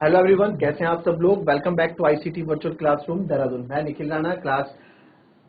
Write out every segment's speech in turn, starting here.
Hello everyone, कैसे हैं आप सब लोग। Welcome back to ICT virtual classroom Dehradun. मैं निखिल राणा, क्लास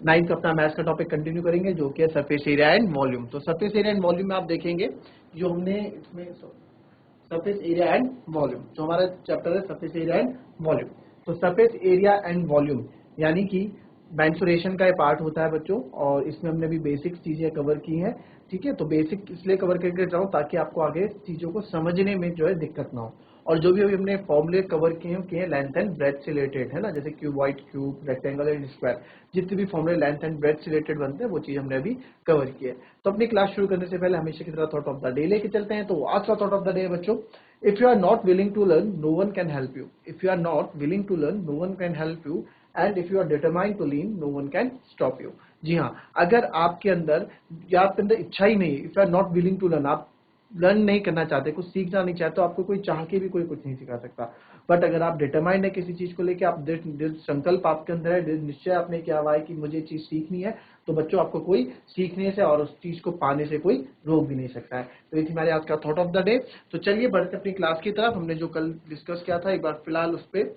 9th अपना मैथ्स का टॉपिक कंटिन्यू करेंगे जो कि है सरफेस एरिया एंड वॉल्यूम। तो सरफेस एरिया एंड वॉल्यूम में आप देखेंगे जो हमने इसमें सरफेस एरिया एंड वॉल्यूम, जो हमारा चैप्टर है सरफेस एरिया एंड वॉल्यूम। तो सरफेस एरिया एंड वॉल्यूम यानी कि मेंसुरेशन का ये पार्ट होता है बच्चों, और इसमें हमने भी बेसिक चीजें कवर की हैं। ठीक है, तो बेसिक इसलिए कवर करके जाऊँ ताकि आपको आगे चीजों को समझने में जो है दिक्कत ना हो। और जो भी अभी हमने फॉर्मूले कवर किए हैं लेंथ एंड ब्रेथ से रिलेटेड है ना, जैसे cuboid, cube, rectangle and square, जितने भी फॉर्मूले लेंथ एंड ब्रेथ से रिलेटेड बनते हैं वो चीज हमने अभी कवर की है। तो अपनी क्लास शुरू करने से पहले हमेशा की तरह थॉट ऑफ द डे लेके चलते हैं। तो आज का थॉट ऑफ द डे बच्चों, if you are not willing to learn no one can help you. If you are not willing to learn no one can help you and if you are determined to learn no one can stop you. जी हाँ, अगर आपके अंदर या आपके अंदर इच्छा ही नहीं, if you are not willing to learn, आप लर्न नहीं करना चाहते, कुछ सीखना नहीं चाहते, तो आपको कोई चाह के भी कोई कुछ नहीं सिखा सकता। बट अगर आप डिटरमाइंड है किसी चीज को लेकर, आप दृढ़ संकल्प आपके अंदर है, दृढ़ निश्चय आपने किया हुआ है कि मुझे चीज सीखनी है, तो बच्चों आपको कोई सीखने से और उस चीज को पाने से कोई रोक भी नहीं सकता है। तो ये थी हमारे आज का थॉट ऑफ द डे। तो चलिए बढ़ते अपनी क्लास की तरफ। हमने जो कल डिस्कस किया था एक बार फिलहाल उस पर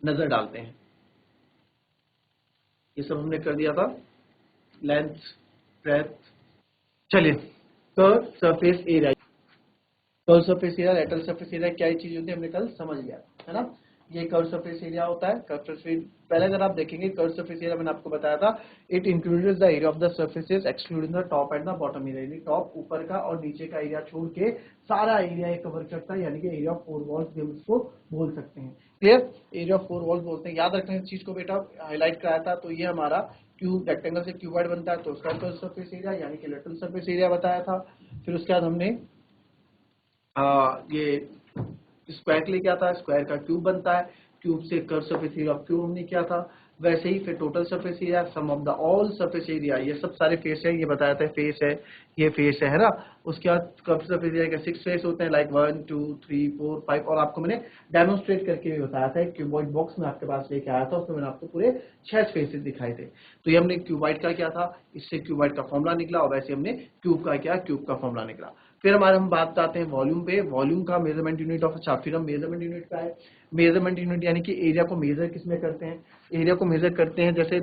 नजर डालते हैं। ये सब हमने कर दिया था, लेंथ, ब्रेथ। चलिए, curve surface area, curve surface area, lateral surface area क्या चीज होती है हमने कल समझ लिया है ना। ये कर्व सरफेस एरिया होता है। कर्व सरफेस पहले अगर आप देखेंगे, कर्व सरफेस एरिया मैंने आपको बताया था, it included the area of the surfaces excluding the top and the bottom area, यानी टॉप ऊपर का और नीचे का एरिया छोड़ के सारा एरिया ये कवर करता है, यानी कि एरिया ऑफ फोर वॉल्स भी हम इसको बोल सकते हैं। Clear, area of four walls बोलते हैं। याद रखना इस चीज को बेटा, हाईलाइट कराया था। तो ये हमारा क्यूब, रेक्टेंगल से क्यूबॉइड बनता है तो उसका कर्व सरफेस एरिया यानी कि लेटरल सरफेस एरिया बताया था। फिर उसके बाद हमने ये स्क्वायर के लिए क्या था, स्क्वायर का क्यूब बनता है, क्यूब से curve surface area of cube हमने किया था। वैसे ही फिर total surface area, sum of the all surface area, ये सब सारे फेस है, ये बताया था फेस है, ये फेस है ना। उसके बाद कर्व सरफेस एरिया के 6 फेस होते हैं, लाइक 1 2 3 4 5, और आपको मैंने डेमोन्स्ट्रेट करके भी बताया था। एक क्यूबॉइड बॉक्स में आपके पास लेके आया था, उसमें मैंने आपको पूरे 6 फेसेस दिखाए थे। तो ये हमने क्यूबॉइड का क्या था, इससे क्यूबॉइड का फॉर्मूला निकला, और वैसे हमने क्यूब का क्या, क्यूब का फॉर्मूला निकला। फिर हमारे हम बात करते हैं वॉल्यूम पे। वॉल्यूम का मेजरमेंट यूनिट ऑफ, अच्छा फिर हम मेजरमेंट यूनिट का है। मेजरमेंट यूनिट यानी कि एरिया को मेजर किसमें करते हैं, एरिया को मेजर करते हैं जैसे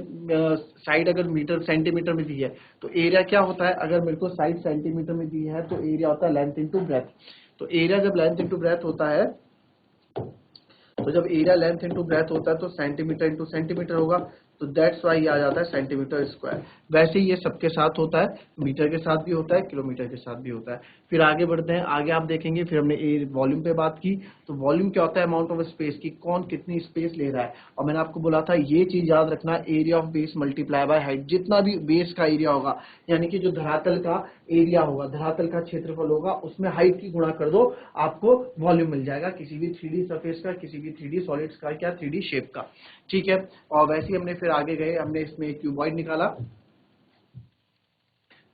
साइड अगर मीटर सेंटीमीटर में दी है तो एरिया क्या होता है, अगर मेरे को साइड सेंटीमीटर में दी है तो एरिया होता है लेंथ इंटू ब्रेथ। तो एरिया जब लेंथ इंटू ब्रेथ होता है, तो जब एरिया लेंथ इंटू ब्रेथ होता है तो सेंटीमीटर इंटू सेंटीमीटर होगा, तो दैट्स वाई आ जाता है सेंटीमीटर स्क्वायर। वैसे ही ये सबके साथ होता है, मीटर के साथ भी होता है, किलोमीटर के साथ भी होता है। फिर आगे बढ़ते हैं, आगे आप देखेंगे फिर हमने वॉल्यूम पे बात की। तो वॉल्यूम क्या होता है, अमाउंट ऑफ स्पेस की, कौन कितनी स्पेस ले रहा है। और मैंने आपको बोला था ये चीज याद रखना, area of base multiply by height. जितना भी बेस का एरिया होगा, यानी कि जो धरातल का एरिया होगा, धरातल का क्षेत्रफल होगा, उसमें हाइट की गुणा कर दो, आपको वॉल्यूम मिल जाएगा किसी भी 3D सरफेस का, किसी भी 3D सॉलिड्स का, क्या 3D शेप का। ठीक है, और वैसे ही हमने फिर आगे गए, हमने इसमें क्यूबॉइड निकाला।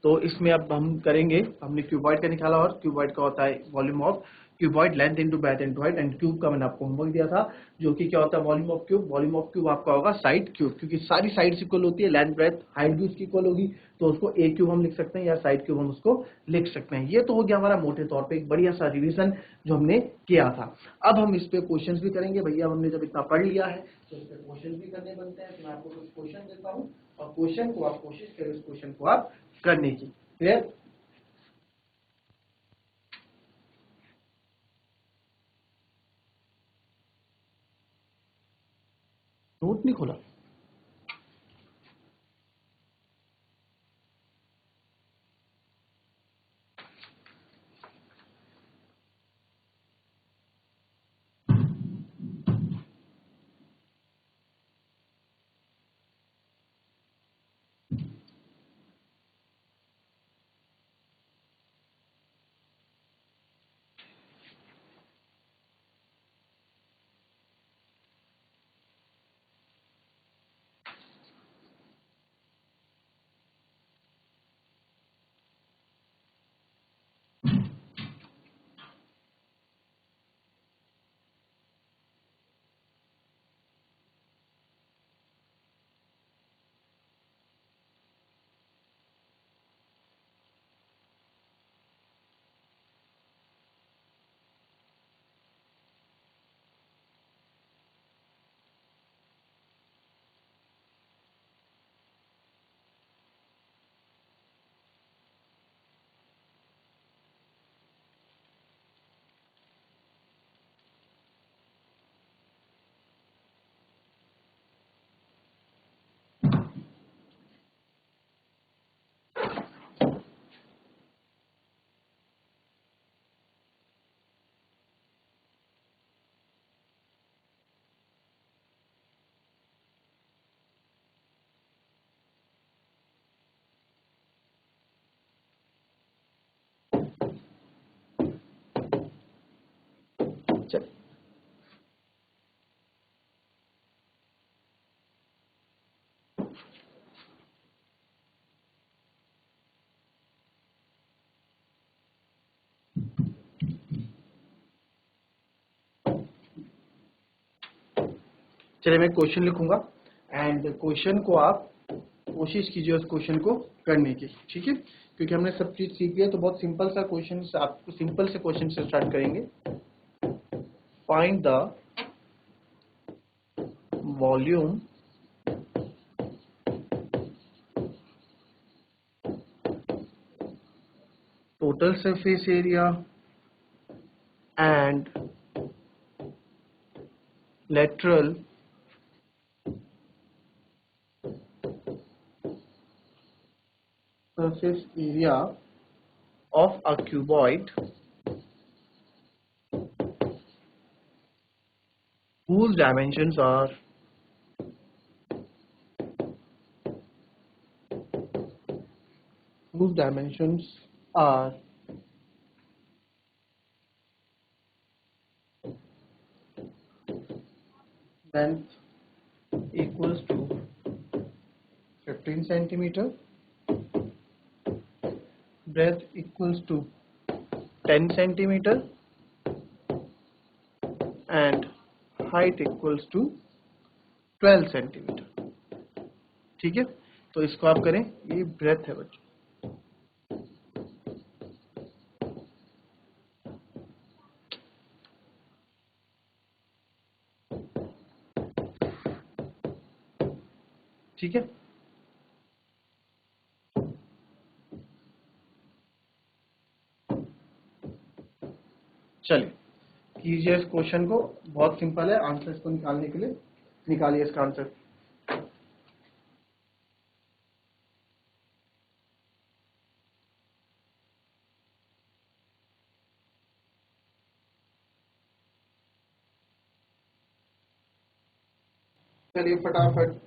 तो इसमें अब हम करेंगे, हमने क्यूबॉइड का निकाला, और क्यूबॉइड का होता है volume of cuboid length into breadth into height, and cube का मैंने आपको होमवर्क दिया था जो कि क्या होता है volume of cube. Volume of cube आपका होगा साइड क्यूब, क्योंकि सारी साइड्स इक्वल होती है, लेंथ ब्रेथ हाइट भी उसकी इक्वल होगी, तो उसको ए क्यूब हम लिख सकते हैं या साइड क्यूब हम उसको लिख सकते हैं। ये तो हो गया हमारा मोटे तौर पे एक बढ़िया सा रिविजन जो हमने किया था। अब हम इस पे क्वेश्चंस भी करेंगे भैया, हमने जब इतना पढ़ लिया है तो इस पे क्वेश्चन भी करने बनते हैं। तो मैं आपको कुछ क्वेश्चन देता हूँ और क्वेश्चन को आप कोशिश करें उस क्वेश्चन को आप करने की। क्लियर, नोट नहीं खोला। चलिए मैं क्वेश्चन लिखूंगा एंड क्वेश्चन को आप कोशिश कीजिए उस क्वेश्चन को करने की, ठीक है, क्योंकि हमने सब चीज सीख लिया। तो बहुत सिंपल सा क्वेश्चन, आपको सिंपल से क्वेश्चन से स्टार्ट करेंगे। Find the volume total surface area and lateral surface area of a cuboid whose dimensions are length equals to 15 centimeter, breadth equals to 10 centimeter and height equals to 12 centimeter, ठीक है। तो इसको आप करें, ये breath है बच्चों, ठीक है। चलिए कीजिए इस क्वेश्चन को, बहुत सिंपल है आंसर इसको निकालने के लिए। निकालिए इसका आंसर। चलिए फटाफट,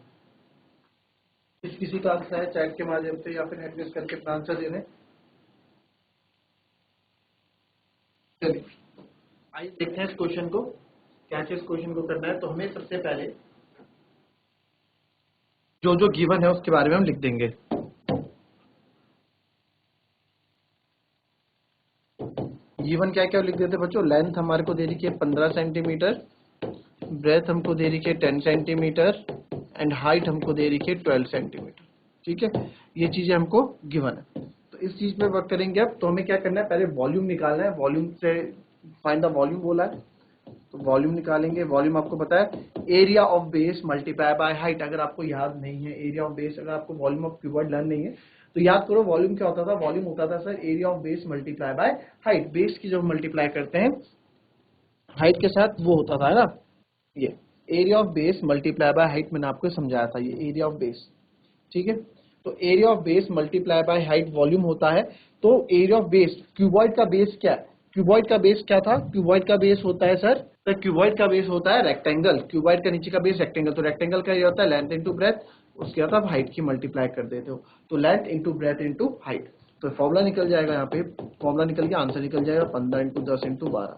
किसी का आंसर है चैट के माध्यम से या फिर एडजस्ट करके अपना आंसर दे दें। चलिए आइए देखते हैं इस क्वेश्चन को, कैसे इस क्वेश्चन को करना है। तो हमें सबसे पहले जो जो गिवन है उसके बारे में हम लिख देंगे। गिवन क्या क्या लिख देते बच्चों। लेंथ हमारे को दे रही है 15 सेंटीमीटर, ब्रेथ हमको दे रही है 10 सेंटीमीटर एंड हाइट हमको दे रही है 12 सेंटीमीटर, ठीक है। ये चीजें हमको गिवन है, तो इस चीज पे वर्क करेंगे। अब तो हमें क्या करना है, पहले वॉल्यूम निकालना है। वॉल्यूम से फाइंड द वॉल्यूम बोला है, तो वॉल्यूम निकालेंगे। वॉल्यूम आपको पता है area of base multiply by height. अगर आपको याद नहीं है एरिया ऑफ बेस, अगर आपको वॉल्यूम ऑफ क्यूबॉइड लर्न नहीं है तो याद करो वॉल्यूम क्या होता था। वॉल्यूम होता था sir area of base multiply by height. Base की जब मल्टीप्लाई करते हैं हाइट के साथ वो होता था, है ना, ये area of base multiply by height मैंने आपको समझाया था, ये एरिया ऑफ बेस, ठीक है। तो area of base multiply by height volume होता है। तो एरिया ऑफ बेस, क्यूबॉइड का बेस क्या है, क्यूबॉइड का बेस क्या था, क्यूबॉइड का बेस होता है सर, तो क्यूबॉइड का बेस होता है रेक्टेंगल। क्यूबॉइड का नीचे का बेस रेक्टेंगल, तो रेक्टेंगल का ये होता है लेंथ इनटू ब्रेथ, उसके बाद आप हाइट की मल्टीप्लाई कर देते हो, तो length into breadth into height. तो फॉर्मूला निकल जाएगा, यहाँ पे फॉर्मूला निकल के आंसर निकल जाएगा 15 इंटू 10 इंटू 12,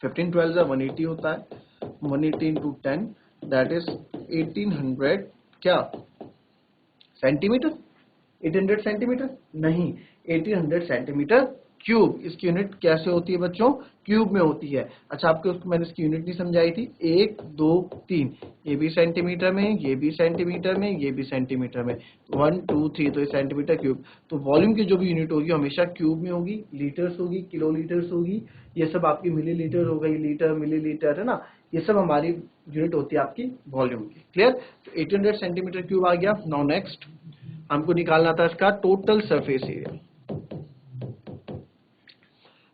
15 12 180 होता है, 180 इंटू 10 दैट इज 1800 क्या सेंटीमीटर, 800 सेंटीमीटर नहीं, 1800 सेंटीमीटर क्यूब। इसकी यूनिट कैसे होती है बच्चों, क्यूब में होती है। अच्छा आपको उसको मैंने इसकी यूनिट नहीं समझाई थी, 1 2 3, ये भी सेंटीमीटर में, ये भी सेंटीमीटर में, ये भी सेंटीमीटर में, 1 2 3, तो ये सेंटीमीटर क्यूब। तो वॉल्यूम की जो भी यूनिट होगी हमेशा क्यूब में होगी, लीटर्स होगी, किलोलीटर्स होगी, ये सब आपकी मिलीलीटर हो गई, लीटर मिलीलीटर, है ना, ये सब हमारी यूनिट होती है आपकी वॉल्यूम की। क्लियर, तो 800 सेंटीमीटर क्यूब आ गया। नाउ नेक्स्ट हमको निकालना था इसका total surface area.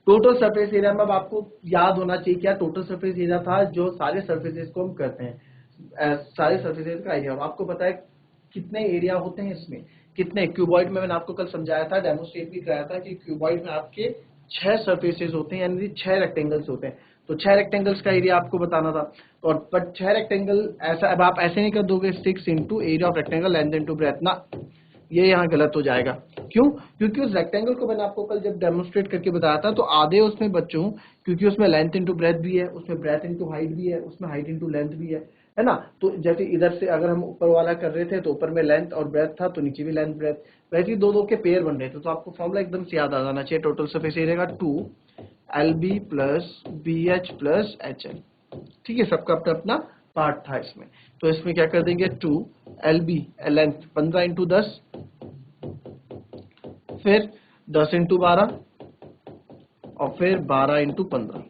Total surface area में अब आपको याद होना चाहिए क्या टोटल सरफेस एरिया था, जो सारे सरफेसेस को हम करते हैं, सारे सरफेसेस का एरिया। आपको पता है कितने एरिया होते हैं इसमें, कितने, क्यूबॉइड में मैंने आपको कल समझाया था, डेमोस्ट्रेट भी कराया था कि क्यूबॉइड में आपके 6 सरफेसेस होते हैं, यानी 6 रेक्टेंगल्स होते हैं। तो 6 रेक्टेंगल्स का एरिया आपको बताना था, और पर 6 रेक्टेंगल ऐसा, अब आप ऐसे नहीं कर दोगे 6 into area of rectangle length into breadth ना, ये यहाँ गलत हो जाएगा। क्यों? क्योंकि उस रेक्टेंगल को मैंने आपको कल जब डेमोन्स्ट्रेट करके बताया था तो आधे उसमें बच्चों, क्योंकि उसमें लेंथ इंटू ब्रेथ भी है, उसमें ब्रेथ इंटू हाइट भी है, उसमें हाइट इंटू लेंथ भी है ना। तो जैसे इधर से अगर हम ऊपर वाला कर रहे थे तो ऊपर में लेंथ और ब्रेथ था, तो नीचे भी लेंथ ब्रेथ, वैसे ही दो दो के पेयर बन रहे थे। तो आपको फॉर्मूला एकदम से याद आ जाना चाहिए, टोटल सरफेस एरिया का 2LB plus BH plus HL। ठीक है, सबका अपना अपना पार्ट था इसमें। तो इसमें क्या कर देंगे, 2LB लेंथ 15 इंटू 10, फिर 10 इंटू 12 और फिर 12 इंटू 15।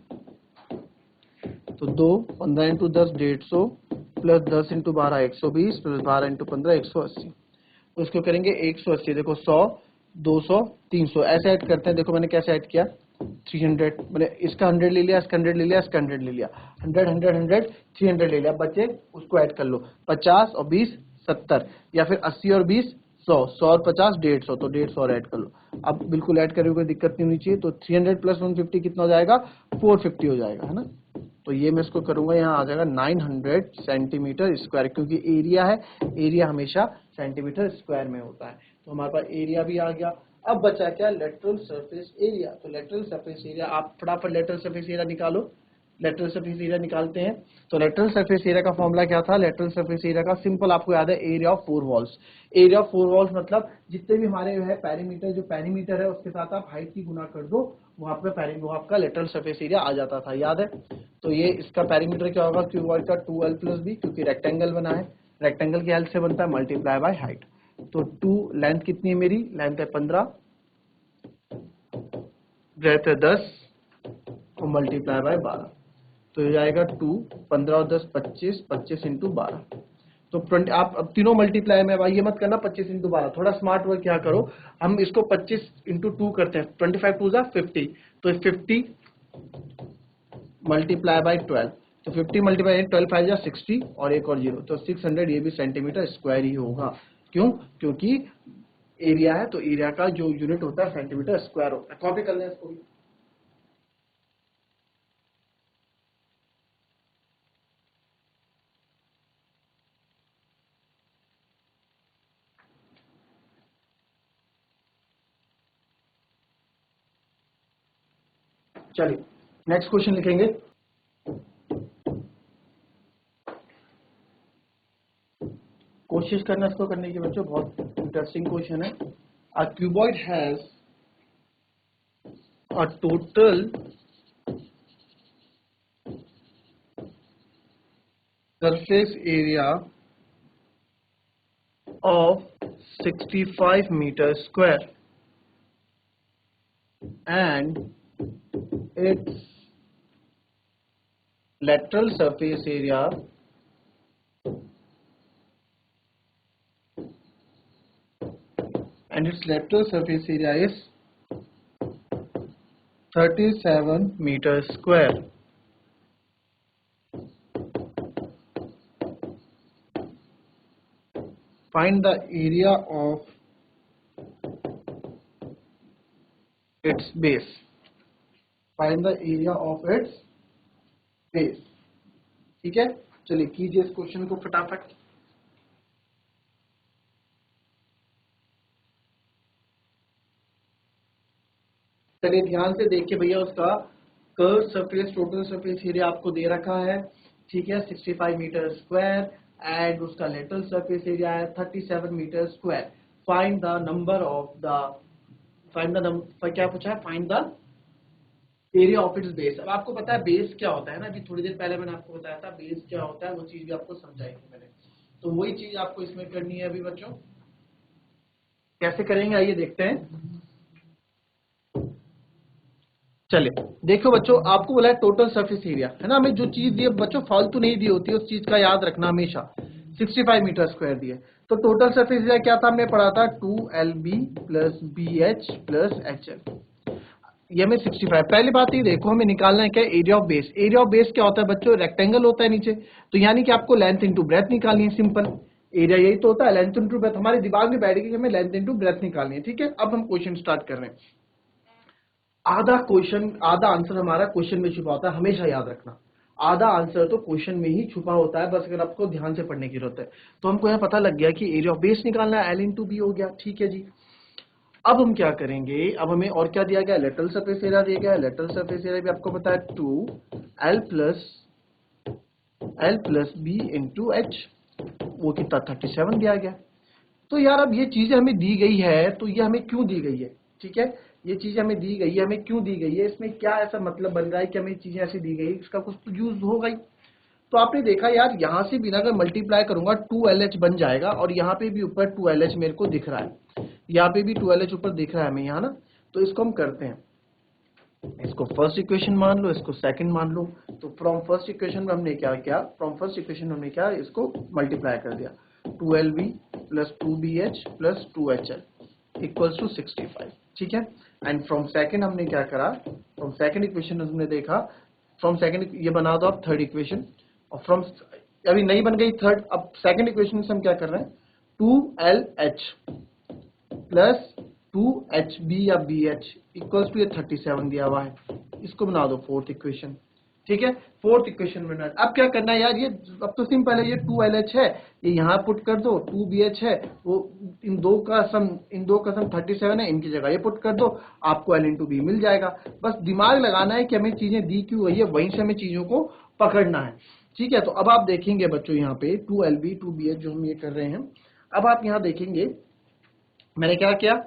तो 2 15 into 10 150 plus 10 into 12 120 plus 12 into 15 180। तो इसको करेंगे 180। देखो 100 200 300 ऐसे ऐड करते हैं। देखो मैंने कैसे ऐड किया, 300 मैंने इसका 100 ले लिया, इसका 100 ले लिया, इसका 100 ले लिया, 100 100 100 300 ले लिया, बचे उसको ऐड कर लो। 50 और 20 70, या फिर 80 और 20 100, 100 और 50 150, तो 150 और ऐड कर लो। अब बिल्कुल ऐड करने में कोई दिक्कत नहीं होनी चाहिए। तो 300 प्लस 150 कितना हो जाएगा, 450 हो जाएगा, है ना। तो ये मैं इसको करूंगा, यहाँ आ जाएगा 900 सेंटीमीटर स्क्वायर, क्योंकि एरिया है, एरिया हमेशा सेंटीमीटर स्क्वायर में होता है। तो हमारे पास एरिया भी आ गया। अब बचा क्या, लेटरल सरफेस एरिया। तो लेटरल सरफेस एरिया, आप फटाफट लेटरल सरफेस एरिया निकालो। लेटरल सरफेस एरिया निकालते हैं। तो लेटरल सरफेस एरिया का फॉर्मूला क्या था, लेटरल सरफेस एरिया का सिंपल आपको याद है, area of 4 walls. Area of 4 walls मतलब जितने भी हमारे है पेरीमीटर, जो पेरीमीटर है उसके साथ आप हाइट की गुना कर दो, वो आपका लेटरल सरफेस एरिया आ जाता था, याद है। तो ये इसका पेरीमीटर क्या होगा, क्यूबॉइड का 2L प्लस बी, क्योंकि रेक्टेंगल बना है, रेक्टेंगल की हेल्प से बनता है, मल्टीप्लाई बाय हाइट। तो 2 लेंथ कितनी है मेरी, लेंथ है 15, ब्रेथ है 10 और मल्टीप्लाई बाय 12। तो ये जाएगा 2 15 और 10 25, 25 इंटू 12। तो 20, आप अब तीनों मल्टीप्लाई में, भाई ये मत करना 25 इंटू 12, थोड़ा स्मार्ट वर्क क्या करो, हम इसको 25 इंटू 2 करते हैं, 25 2 50, तो 50 मल्टीप्लाई बाई 12। तो 50 मल्टीप्लाई 12 5 60 और एक और जीरो, तो 600, ये भी सेंटीमीटर स्क्वायर ही होगा। क्यों? क्योंकि एरिया है, तो एरिया का जो यूनिट होता है सेंटीमीटर स्क्वायर होता है। कॉपी कर लें इसको भी। चलिए नेक्स्ट क्वेश्चन लिखेंगे। कोशिश करना इसको करने की बच्चों, बहुत इंटरेस्टिंग क्वेश्चन है। A cuboid has a total surface area of 65 meters square and its lateral surface area is 37 meters square. Find the area of its base. Find the area of its base. ठीक है, चलिए कीजिए इस question को फटाफट। चलिए ध्यान से देखिए भैया, उसका curve surface total surface area आपको दे रखा है, ठीक है, 65 मीटर स्क्वायर, एंड उसका लेटरल सरफेस एरिया है 37 metre square. Find the number of the, find the number, क्या पूछा है, find the area of its base. अब आपको पता है बेस क्या होता है ना, अभी थोड़ी देर पहले मैंने आपको बताया था बेस क्या होता है, वो चीज भी आपको समझाई थी मैंने। तो वही चीज आपको इसमें करनी है अभी बच्चों। कैसे करेंगे आइए देखते हैं। चलिए देखो बच्चों, आपको बोला है टोटल सरफेस एरिया, है ना, हमें जो चीज दी है बच्चों फालतू नहीं दी होती है, उस चीज का याद रखना हमेशा। 65 मीटर स्क्वायर दिए, तो टोटल सरफेस एरिया क्या था, हमने पढ़ा था 2LB plus BH plus HL। ये हमें 65, पहली बात ये देखो, हमें निकालना है क्या, area of base. Area of base क्या होता है बच्चों, रेक्टेंगल होता है नीचे, तो यानी कि आपको लेंथ इंटू ब्रेथ निकालनी है, सिंपल। एरिया यही तो होता है, लेंथ इंटू ब्रेथ। हमारे दिमाग में बैठ गई कि हमें लेंथ इंटू ब्रेथ निकालनी है, ठीक है। अब हम क्वेश्चन स्टार्ट कर रहे हैं। आधा क्वेश्चन, आधा आंसर हमारा क्वेश्चन में छुपा होता है, हमेशा याद रखना। आधा आंसर तो क्वेश्चन में ही छुपा होता है, बस अगर आपको ध्यान से पढ़ने की जरूरत है। तो हमको यहाँ पता लग गया कि एरिया ऑफ बेस निकालना है, L/B हो गया, ठीक है जी। अब हम क्या करेंगे, अब हमें और क्या दिया गया, लेटरल सरफेस एरिया दिया गया। लेटरल सरफेस एरिया भी आपको पता है 2L plus B into H, वो कितना 37 दिया गया। तो यार अब ये चीजें हमें दी गई है, तो ये हमें क्यों दी गई है, ठीक है, ये चीजें हमें दी गई है, हमें क्यों दी गई है, इसमें क्या ऐसा मतलब बन रहा है कि हमें चीजें ऐसी दी गई, इसका कुछ तो यूज होगा ही। तो आपने देखा यार, यहां से बिना अगर मल्टीप्लाई करूंगा 2LH बन जाएगा, और यहाँ पे भी ऊपर 2LH मेरे को दिख रहा है, यहाँ पे भी 2LH ऊपर दिख रहा है हमें यहाँ ना। तो इसको हम करते हैं, इसको फर्स्ट इक्वेशन मान लो, इसको सेकंड मान लो। तो फ्रॉम फर्स्ट इक्वेशन में हमने क्या किया, फ्रॉम फर्स्ट इक्वेशन में हमने क्या, इसको मल्टीप्लाई कर दिया, 12B plus 2BH plus 2HL equals to 65, ठीक है। एंड फ्रॉम सेकंड हमने क्या करा, फ्रॉम सेकंड इक्वेशन हमने देखा, फ्रॉम सेकंड ये बना दो आप थर्ड इक्वेशन, और फ्रॉम अभी नहीं बन गई थर्ड, अब सेकंड इक्वेशन से हम क्या कर रहे हैं, 2LH प्लस 2HB या BH इक्वल्स टू ये 37 दिया हुआ है, इसको बना दो फोर्थ इक्वेशन, ठीक है। फोर्थ इक्वेशन में अब क्या करना है यार, ये अब तो सिंपल है, ये 2LH है, ये यहाँ पुट कर दो, 2BH है, वो इन दो का सम 37 है, इनकी जगह ये पुट कर दो, आपको L/B मिल जाएगा। बस दिमाग लगाना है कि हमें चीजें दी क्यों गई है, वहीं से हमें चीजों को पकड़ना है, ठीक है। तो अब आप देखेंगे बच्चों यहाँ पे 2LB 2BH जो हम ये कर रहे हैं, अब आप यहाँ देखेंगे मैंने क्या किया,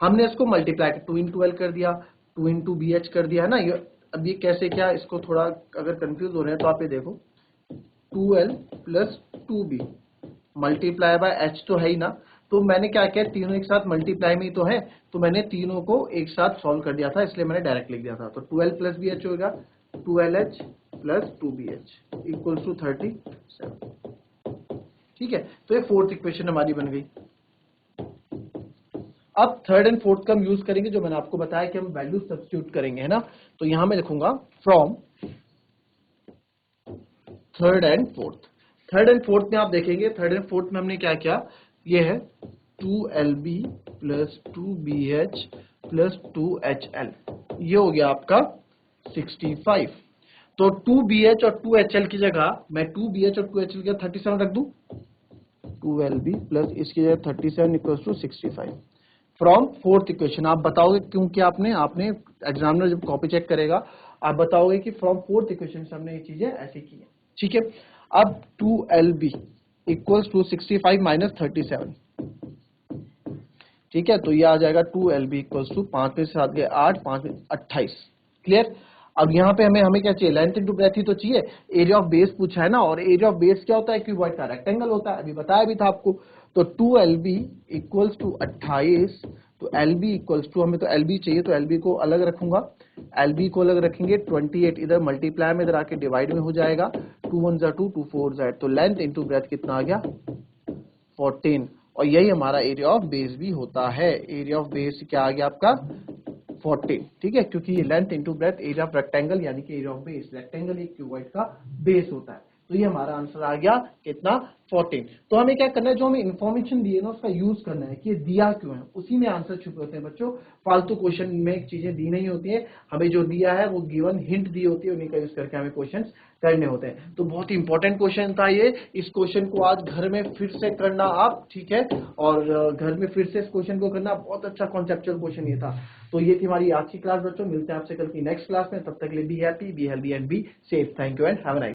हमने इसको मल्टीप्लाई 2 इंटू एल कर दिया, 2 इंटू BH कर दिया है ना। ये अब ये कैसे क्या, इसको थोड़ा अगर कंफ्यूज हो रहे हैं तो आप ये देखो, 2L plus 2B multiply by H तो है ही ना। तो मैंने क्या किया, तीनों एक साथ मल्टीप्लाई में ही तो है, तो मैंने तीनों को एक साथ सॉल्व कर दिया था, इसलिए मैंने डायरेक्ट लिख दिया था। तो 2L प्लस BH होगा 2LH plus 2BH equals to 37, ठीक है। तो ये फोर्थ इक्वेशन हमारी बन गई। अब थर्ड एंड फोर्थ का हम यूज करेंगे, जो मैंने आपको बताया कि हम वैल्यू सब्स्टिट्यूट करेंगे, है ना। तो यहां मैं लिखूंगा from third and fourth. Third and fourth में आप देखेंगे, थर्ड एंड फोर्थ में हमने क्या किया, ये है 2LB plus 2BH plus 2HL, ये हो गया आपका 65। तो 2BH और 2HL की जगह मैं 2BH और 2HL की जगह 37 रख दूं, 2LB प्लस इसकी जगह 37 equals to 65 from fourth equation. आप बताओगे क्योंकि आपने एग्जामिनर जब कॉपी चेक करेगा, आप बताओगे कि फ्रॉम फोर्थ इक्वेशन से हमने ये चीजें ऐसे की है, ठीक है। अब 2LB इक्वल्स टू 65 माइनस 37, ठीक है। तो ये आ जाएगा 2LB इक्वल्स टू 5 में से 7 गए 8, 5 में 28, क्लियर। अब यहाँ पे हमें क्या चाहिए, लेंथ इंटू ब्रेथ ही तो चाहिए, एरिया ऑफ बेस पूछा है ना, और एरिया ऑफ बेस क्या होता है, क्यूबॉइड का रेक्टेंगल होता है, अभी बताया भी था आपको। तो 2LB इक्वल्स टू 28, तो LB इक्वल्स टू, हमें तो LB चाहिए तो LB को अलग रखूंगा, LB को अलग रखेंगे, 28 इधर मल्टीप्लाई में इधर आके डिवाइड में हो जाएगा, 2 1 जा 2 2 4 जा, तो लेंथ इंटू ब्रेथ कितना आ गया 14, और यही हमारा एरिया ऑफ बेस भी होता है। एरिया ऑफ बेस क्या आ गया आपका 14, ठीक है, क्योंकि ये length into breadth area of rectangle यानी कि एरिया ऑफ बेस, रेक्टेंगल एक क्यूबॉइड का बेस होता है। तो ये हमारा आंसर आ गया कितना 14। तो हमें क्या करना है, जो हमें इन्फॉर्मेशन दी है ना उसका यूज करना है कि ये दिया क्यों है, उसी में आंसर छुपे होते हैं बच्चों। फालतू क्वेश्चन में चीजें दी नहीं होती है, हमें जो दिया है वो गिवन हिंट दी होती है, उन्हीं का यूज करके हमें क्वेश्चन करने होते हैं। तो बहुत ही इंपॉर्टेंट क्वेश्चन था ये, इस क्वेश्चन को आज घर में फिर से करना आप, ठीक है, और घर में फिर से इस क्वेश्चन को करना, बहुत अच्छा कॉन्सेप्चुअल क्वेश्चन ये था। तो ये थी हमारी आज की क्लास बच्चों, मिलते हैं आपसे कल की नेक्स्ट क्लास में, तब तक के लिए be happy, be healthy and be safe. Thank you and have a nice